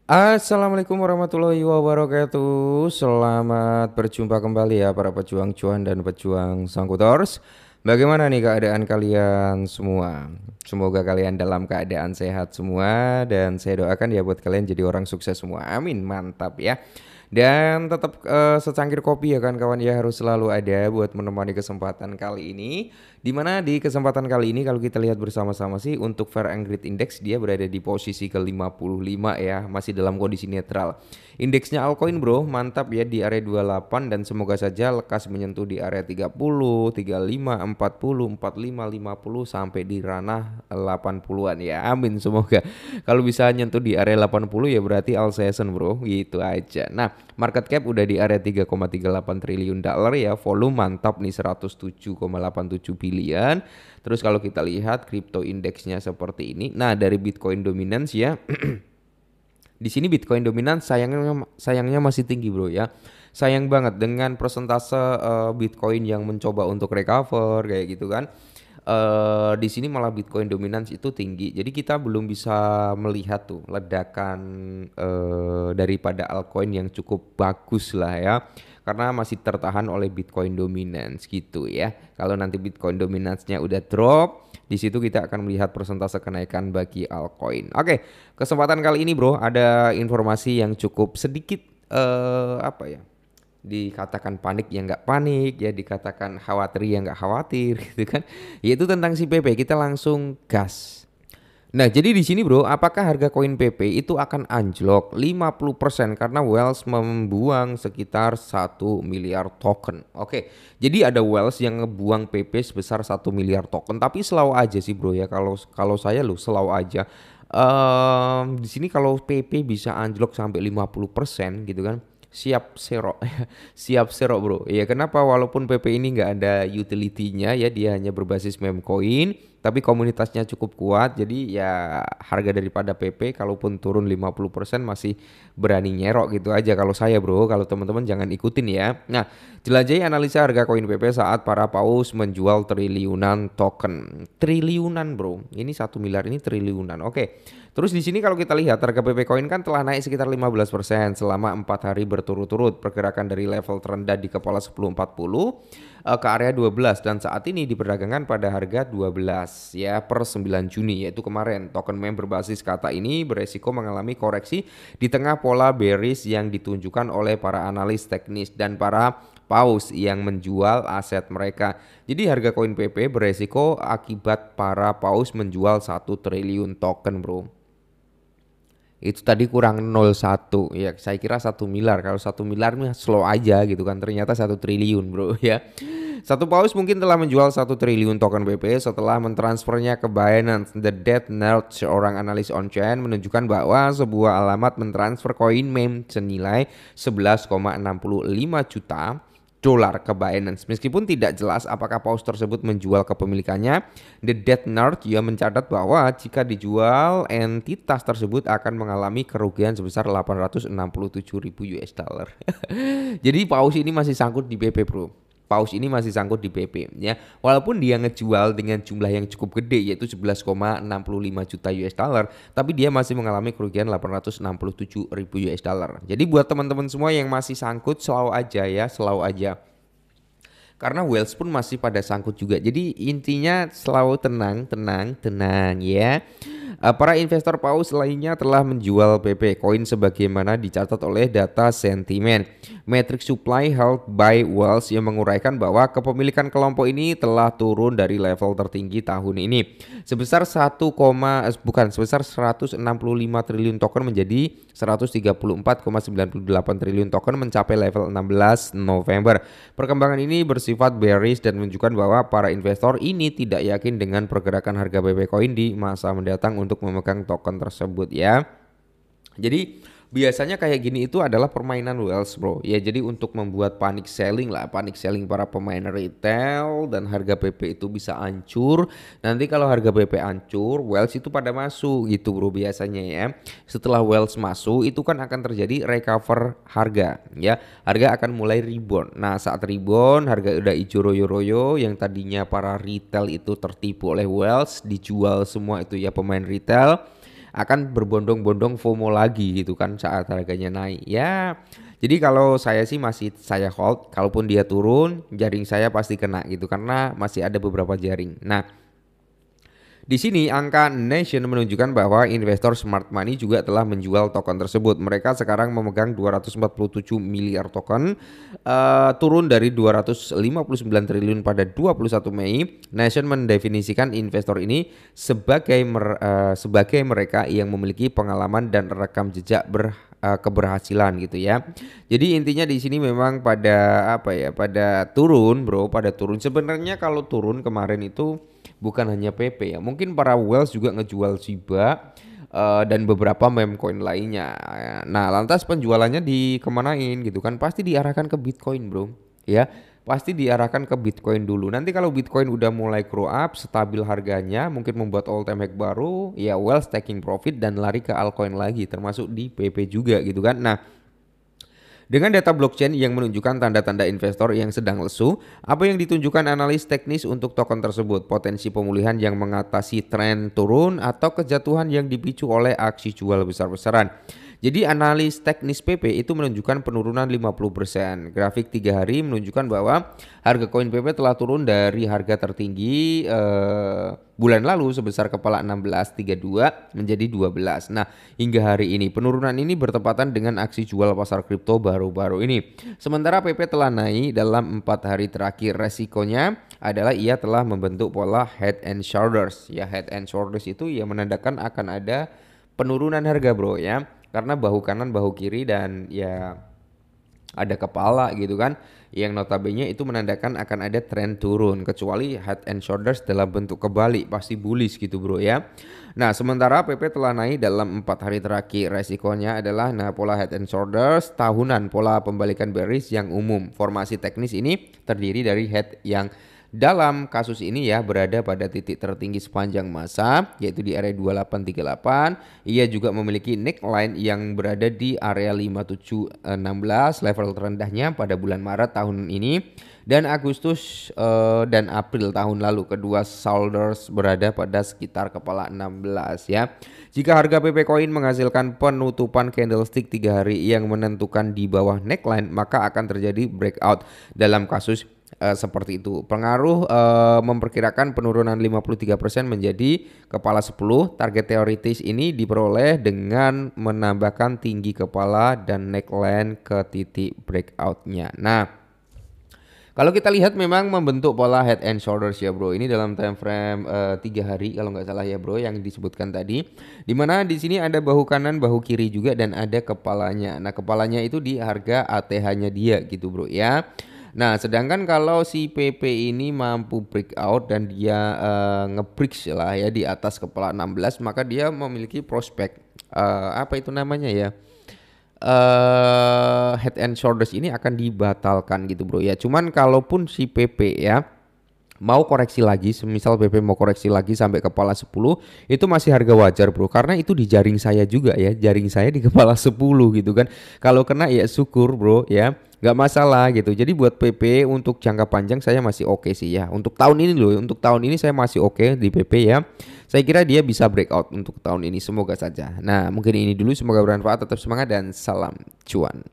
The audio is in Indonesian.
Assalamualaikum warahmatullahi wabarakatuh. Selamat berjumpa kembali ya para pejuang cuan dan pejuang sangkutors. Bagaimana nih keadaan kalian semua? Semoga kalian dalam keadaan sehat semua dan saya doakan ya buat kalian jadi orang sukses semua. Amin, mantap ya. Dan tetap secangkir kopi ya kan kawan ya harus selalu ada buat menemani kesempatan kali ini. Dimana di kesempatan kali ini kalau kita lihat bersama-sama sih untuk Fair and Greed Index dia berada di posisi ke-55 ya, masih dalam kondisi netral. Indeksnya altcoin bro, mantap ya di area 28 dan semoga saja lekas menyentuh di area 30, 35, 40, 45, 50 sampai di ranah 80-an ya. Amin semoga. Kalau bisa nyentuh di area 80 ya berarti all season bro, gitu aja. Nah, market cap udah di area 3,38 triliun dolar ya, volume mantap nih 107,87 billion. Terus kalau kita lihat crypto indeksnya seperti ini. Nah, dari Bitcoin dominance ya. Di sini Bitcoin dominan sayangnya masih tinggi bro ya. Sayang banget dengan persentase Bitcoin yang mencoba untuk recover kayak gitu kan. Di sini malah Bitcoin dominance itu tinggi. Jadi kita belum bisa melihat tuh ledakan daripada altcoin yang cukup bagus lah ya. Karena masih tertahan oleh Bitcoin dominance gitu ya. Kalau nanti Bitcoin dominance-nya udah drop, di situ kita akan melihat persentase kenaikan bagi altcoin. Oke, kesempatan kali ini bro ada informasi yang cukup sedikit apa ya? Dikatakan panik ya nggak panik ya, dikatakan khawatir ya nggak khawatir gitu kan. Yaitu tentang si PP. Kita langsung gas. Nah, jadi di sini bro, apakah harga koin PP itu akan anjlok 50% karena Wells membuang sekitar 1 miliar token. Oke, jadi ada Wells yang ngebuang PP sebesar 1 miliar token, tapi selalu aja sih bro ya, kalau saya loh selalu aja. Di sini kalau PP bisa anjlok sampai 50% gitu kan. Siap serok siap serok bro ya. Kenapa? Walaupun PP ini nggak ada utility-nya ya, dia hanya berbasis meme coin tapi komunitasnya cukup kuat, jadi ya harga daripada PP kalaupun turun 50% masih berani nyerok gitu aja kalau saya bro. Kalau teman-teman jangan ikutin ya. Nah, jelajahi analisa harga koin PP saat para paus menjual triliunan token. Triliunan bro, ini 1 miliar ini triliunan. Oke. Terus di sini kalau kita lihat harga PP Coin kan telah naik sekitar 15% selama 4 hari berturut-turut. Pergerakan dari level terendah di kepala 1040 ke area 12 dan saat ini diperdagangkan pada harga 12 ya per 9 Juni yaitu kemarin. Token meme berbasis kata ini beresiko mengalami koreksi di tengah pola bearish yang ditunjukkan oleh para analis teknis dan para paus yang menjual aset mereka. Jadi harga koin PP beresiko akibat para paus menjual 1 triliun token bro. Itu tadi kurang 0,1 ya, saya kira 1 miliar. Kalau 1 miliar mah slow aja gitu kan, ternyata 1 triliun bro ya. Satu paus mungkin telah menjual 1 triliun token BP setelah mentransfernya ke Binance. The Dead Nerd, seorang analis on-chain, menunjukkan bahwa sebuah alamat mentransfer koin meme senilai 11,65 juta dolar ke Binance. Meskipun tidak jelas apakah paus tersebut menjual kepemilikannya, The Dead Nerd juga mencatat bahwa jika dijual, entitas tersebut akan mengalami kerugian sebesar 867.000 US dollar. Jadi paus ini masih sangkut di BP bro. Paus ini masih sangkut di PP ya. Walaupun dia ngejual dengan jumlah yang cukup gede yaitu 11,65 juta US dollar, tapi dia masih mengalami kerugian 867.000 US dollar. Jadi buat teman-teman semua yang masih sangkut selalu aja ya, selalu aja. Karena Wells pun masih pada sangkut juga. Jadi intinya selalu tenang ya. Para investor paus lainnya telah menjual PP Coin sebagaimana dicatat oleh data sentimen. Metric supply held by Wells yang menguraikan bahwa kepemilikan kelompok ini telah turun dari level tertinggi tahun ini sebesar 165 triliun token menjadi 134,98 triliun token mencapai level 16 November. Perkembangan ini bersifat bearish dan menunjukkan bahwa para investor ini tidak yakin dengan pergerakan harga BP Coin di masa mendatang untuk memegang token tersebut ya. Jadi biasanya kayak gini itu adalah permainan Wells bro ya. Jadi untuk membuat panic selling para pemain retail dan harga PP itu bisa hancur. Nanti kalau harga PP hancur, Wells itu pada masuk gitu bro biasanya ya. Setelah Wells masuk itu kan akan terjadi recover harga ya. Harga akan mulai rebound. Nah, saat rebound harga udah hijau royo-royo, yang tadinya para retail itu tertipu oleh Wells, dijual semua itu ya pemain retail. akan berbondong-bondong FOMO lagi gitu kan saat harganya naik ya. Jadi kalau saya sih masih saya hold, kalaupun dia turun jaring saya pasti kena gitu karena masih ada beberapa jaring. Nah, di sini angka Nation menunjukkan bahwa investor smart money juga telah menjual token tersebut. Mereka sekarang memegang 247 miliar token, turun dari 259 triliun pada 21 Mei. Nation mendefinisikan investor ini sebagai mereka yang memiliki pengalaman dan rekam jejak keberhasilan gitu ya. Jadi intinya di sini memang pada apa ya? Pada turun, Bro, pada turun. Sebenarnya kalau turun kemarin itu bukan hanya PP ya, mungkin para whales juga ngejual Shiba dan beberapa meme coin lainnya. Nah, lantas penjualannya dikemanain gitu kan? Pasti diarahkan ke Bitcoin, bro. Ya, pasti diarahkan ke Bitcoin dulu. Nanti kalau Bitcoin udah mulai grow up, stabil harganya, mungkin membuat all time high baru, ya whales taking profit dan lari ke altcoin lagi, termasuk di PP juga gitu kan. Nah, dengan data blockchain yang menunjukkan tanda-tanda investor yang sedang lesu, apa yang ditunjukkan analis teknis untuk token tersebut? Potensi pemulihan yang mengatasi tren turun atau kejatuhan yang dipicu oleh aksi jual besar-besaran. Jadi analis teknis PP itu menunjukkan penurunan 50%. Grafik 3 hari menunjukkan bahwa harga koin PP telah turun dari harga tertinggi bulan lalu sebesar kepala 16.32 menjadi 12. Nah, hingga hari ini penurunan ini bertepatan dengan aksi jual pasar kripto baru-baru ini. Sementara PP telah naik dalam 4 hari terakhir. Resikonya adalah ia telah membentuk pola head and shoulders. Ya, head and shoulders itu ya menandakan akan ada penurunan harga, bro, ya. Karena bahu kanan, bahu kiri dan ya ada kepala gitu kan, yang notabene itu menandakan akan ada tren turun, kecuali head and shoulders dalam bentuk kebalik pasti bullish gitu, bro, ya. Nah, sementara PP telah naik dalam 4 hari terakhir. Resikonya adalah pola head and shoulders tahunan, pola pembalikan bearish yang umum. Formasi teknis ini terdiri dari head yang dalam kasus ini ya berada pada titik tertinggi sepanjang masa, yaitu di area 2838. Ia juga memiliki neckline yang berada di area 5716, level terendahnya pada bulan Maret tahun ini, dan Agustus dan April tahun lalu. Kedua shoulders berada pada sekitar kepala 16 ya. Jika harga PP Coin menghasilkan penutupan candlestick 3 hari yang menentukan di bawah neckline, maka akan terjadi breakout dalam kasus seperti itu. Pengaruh memperkirakan penurunan 53% menjadi kepala 10. Target teoritis ini diperoleh dengan menambahkan tinggi kepala dan neckline ke titik breakoutnya. Nah, kalau kita lihat memang membentuk pola head and shoulders ya, bro. Ini dalam time frame 3 hari kalau nggak salah ya, bro, yang disebutkan tadi. Dimana di sini ada bahu kanan, bahu kiri juga dan ada kepalanya. Nah, kepalanya itu di harga ATH-nya dia gitu, bro, ya. Nah, sedangkan kalau si PP ini mampu breakout dan dia nge-breaks lah ya di atas kepala 16, maka dia memiliki prospek apa itu namanya ya? Head and shoulders ini akan dibatalkan gitu, bro, ya. Cuman kalaupun si PP ya mau koreksi lagi, semisal PP mau koreksi lagi sampai kepala 10, itu masih harga wajar, bro, karena itu di jaring saya juga ya, jaring saya di kepala 10 gitu kan. Kalau kena ya syukur, bro, ya, nggak masalah gitu. Jadi buat PP untuk jangka panjang saya masih oke sih ya. Untuk tahun ini loh, untuk tahun ini saya masih oke di PP ya. Saya kira dia bisa breakout untuk tahun ini, semoga saja. Nah, mungkin ini dulu, semoga bermanfaat, tetap semangat dan salam cuan.